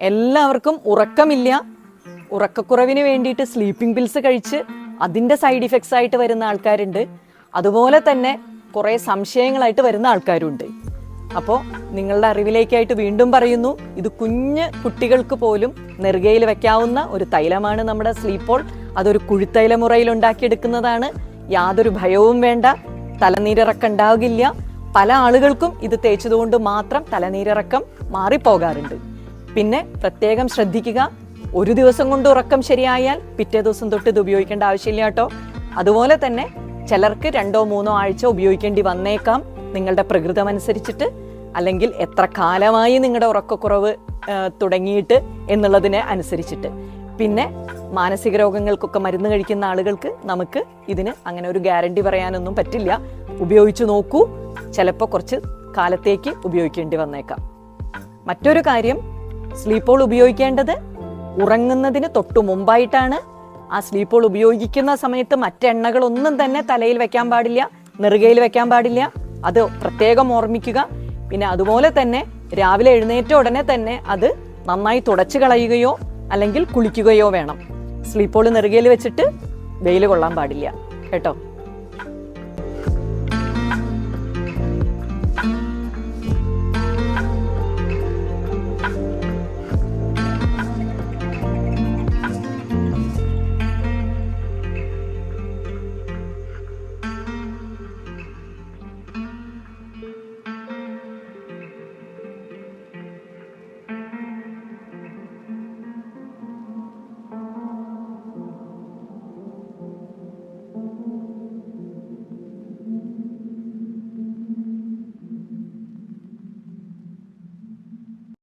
എല്ലാവർക്കും ഉറക്കമില്ല, ഉറക്കക്കുറവിന് വേണ്ടിയിട്ട് സ്ലീപ്പിംഗ് പിൽസ് കഴിച്ച് അതിൻ്റെ സൈഡ് ഇഫക്ട്സ് ആയിട്ട് വരുന്ന ആൾക്കാരുണ്ട്. അതുപോലെ തന്നെ കുറേ സംശയങ്ങളായിട്ട് വരുന്ന ആൾക്കാരുണ്ട്. അപ്പോൾ നിങ്ങളുടെ അറിവിലേക്കായിട്ട് വീണ്ടും പറയുന്നു, ഇത് കുഞ്ഞ് കുട്ടികൾക്ക് പോലും നെറുകയിൽ വെക്കാവുന്ന ഒരു തൈലമാണ് നമ്മുടെ സ്ലീപ്പോൾ. അതൊരു കുഴിത്തൈല മുറയിൽ ഉണ്ടാക്കിയെടുക്കുന്നതാണ്. യാതൊരു ഭയവും വേണ്ട, തലനീരിറക്കം ഉണ്ടാകില്ല. പല ആളുകൾക്കും ഇത് തേച്ചതുകൊണ്ട് മാത്രം തലനീരിറക്കം മാറിപ്പോകാറുണ്ട്. പിന്നെ പ്രത്യേകം ശ്രദ്ധിക്കുക, ഒരു ദിവസം കൊണ്ട് ഉറക്കം ശരിയായാൽ പിറ്റേ ദിവസം തൊട്ട് ഇത് ഉപയോഗിക്കേണ്ട ആവശ്യമില്ല കേട്ടോ. അതുപോലെ തന്നെ ചിലർക്ക് 2-3 ആഴ്ച ഉപയോഗിക്കേണ്ടി വന്നേക്കാം, നിങ്ങളുടെ പ്രകൃതം അനുസരിച്ചിട്ട്, അല്ലെങ്കിൽ എത്ര കാലമായി നിങ്ങളുടെ ഉറക്കക്കുറവ് തുടങ്ങിയിട്ട് എന്നുള്ളതിനെ അനുസരിച്ചിട്ട്. പിന്നെ മാനസിക രോഗങ്ങൾക്കൊക്കെ മരുന്ന് കഴിക്കുന്ന ആളുകൾക്ക് നമുക്ക് ഇതിന് അങ്ങനെ ഒരു ഗ്യാരണ്ടി പറയാനൊന്നും പറ്റില്ല. ഉപയോഗിച്ച് നോക്കൂ, ചിലപ്പോൾ കുറച്ച് കാലത്തേക്ക് ഉപയോഗിക്കേണ്ടി വന്നേക്കാം. മറ്റൊരു കാര്യം, സ്ലീപ്പോൾ ഉപയോഗിക്കേണ്ടത് ഉറങ്ങുന്നതിന് തൊട്ടു മുമ്പായിട്ടാണ്. ആ സ്ലീപ്പോൾ ഉപയോഗിക്കുന്ന സമയത്ത് മറ്റെണ്ണകളൊന്നും തന്നെ തലയിൽ വെക്കാൻ പാടില്ല, നെറുകയിൽ വെക്കാൻ പാടില്ല. അത് പ്രത്യേകം ഓർമ്മിക്കുക. പിന്നെ അതുപോലെ തന്നെ രാവിലെ എഴുന്നേറ്റ ഉടനെ തന്നെ അത് നന്നായി തുടച്ചു കളയുകയോ അല്ലെങ്കിൽ കുളിക്കുകയോ വേണം. സ്ലീപ്പോൾ നെറുകയിൽ വെച്ചിട്ട് വെയിൽ കൊള്ളാൻ പാടില്ല കേട്ടോ.